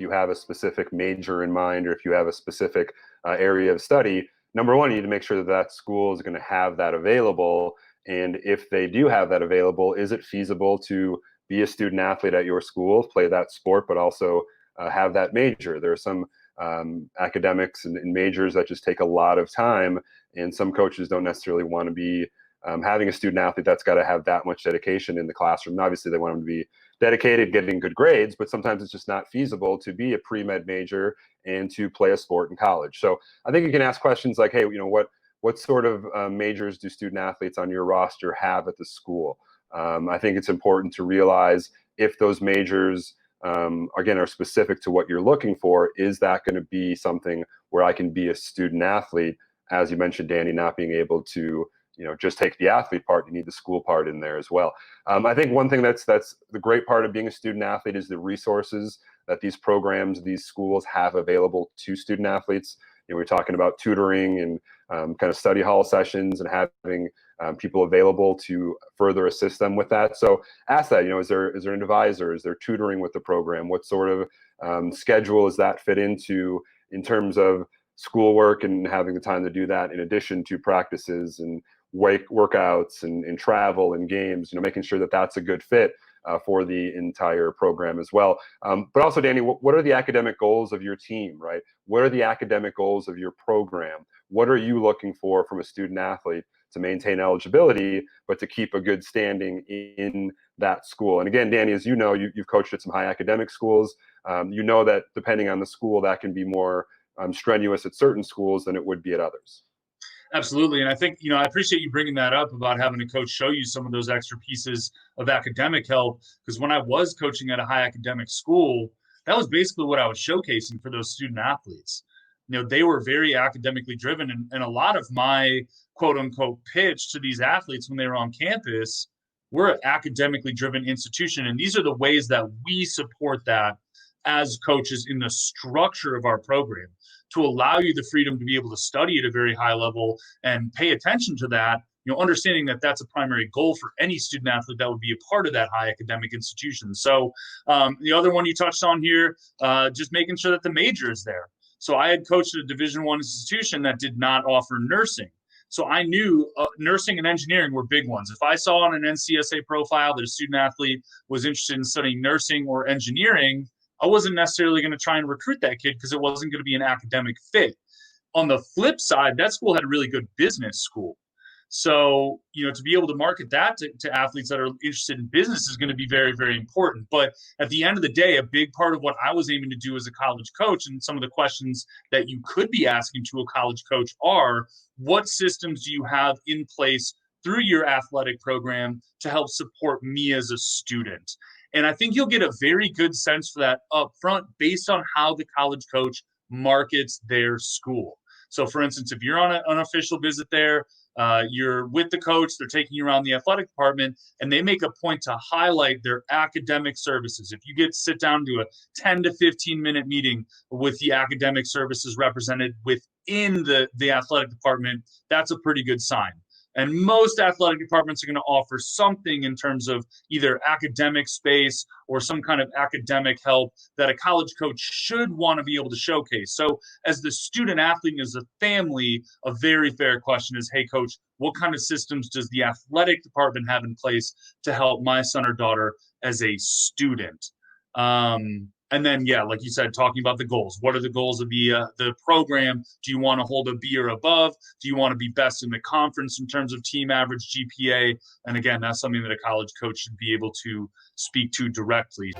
if you have a specific major in mind, or if you have a specific area of study, number one, you need to make sure that that school is going to have that available. And if they do have that available, is it feasible to be a student athlete at your school, play that sport, but also have that major? There are some academics and majors that just take a lot of time, and some coaches don't necessarily want to be having a student athlete that's got to have that much dedication in the classroom. And obviously, they want them to be dedicated, getting good grades, but sometimes it's just not feasible to be a pre-med major and to play a sport in college. So I think you can ask questions like, hey, what sort of majors do student athletes on your roster have at the school? I think it's important to realize if those majors, again, are specific to what you're looking for. Is that going to be something where I can be a student athlete? As you mentioned, Danny, not being able to just take the athlete part, you need the school part in there as well. I think one thing that's the great part of being a student athlete is the resources that these programs, these schools have available to student athletes. We're talking about tutoring and kind of study hall sessions and having people available to further assist them with that. So ask that, is there an advisor? Is there tutoring with the program? What sort of schedule does that fit into in terms of schoolwork and having the time to do that in addition to practices and workouts and travel and games, making sure that that's a good fit for the entire program as well. But also, Danny, what are the academic goals of your team, right? What are the academic goals of your program? What are you looking for from a student athlete to maintain eligibility, but to keep a good standing in that school? And again, Danny, as you know, you've coached at some high academic schools. You know that depending on the school, that can be more strenuous at certain schools than it would be at others. Absolutely. And I think, I appreciate you bringing that up about having a coach show you some of those extra pieces of academic help. Because when I was coaching at a high academic school, that was basically what I was showcasing for those student athletes. They were very academically driven. And a lot of my quote unquote pitch to these athletes when they were on campus, we're an academically driven institution. And these are the ways that we support that as coaches in the structure of our program, to allow you the freedom to be able to study at a very high level and pay attention to that, understanding that that's a primary goal for any student athlete that would be a part of that high academic institution. So the other one you touched on here, just making sure that the major is there. So I had coached at a Division I institution that did not offer nursing. So I knew nursing and engineering were big ones. If I saw on an NCSA profile that a student athlete was interested in studying nursing or engineering, I wasn't necessarily going to try and recruit that kid because it wasn't going to be an academic fit. On the flip side, that school had a really good business school. So, to be able to market that to athletes that are interested in business is going to be very, very important. But at the end of the day, a big part of what I was aiming to do as a college coach, and some of the questions that you could be asking to a college coach are, what systems do you have in place through your athletic program to help support me as a student? And I think you'll get a very good sense for that up front based on how the college coach markets their school. So, for instance, if you're on an unofficial visit there, you're with the coach, they're taking you around the athletic department, and they make a point to highlight their academic services. If you get to sit down to a 10 to 15-minute meeting with the academic services represented within the athletic department, that's a pretty good sign. And most athletic departments are going to offer something in terms of either academic space or some kind of academic help that a college coach should want to be able to showcase. So as the student athlete and as a family, a very fair question is, hey, coach, what kind of systems does the athletic department have in place to help my son or daughter as a student? And then, like you said, talking about the goals. What are the goals of the program? Do you want to hold a B or above? Do you want to be best in the conference in terms of team average GPA? And again, that's something that a college coach should be able to speak to directly.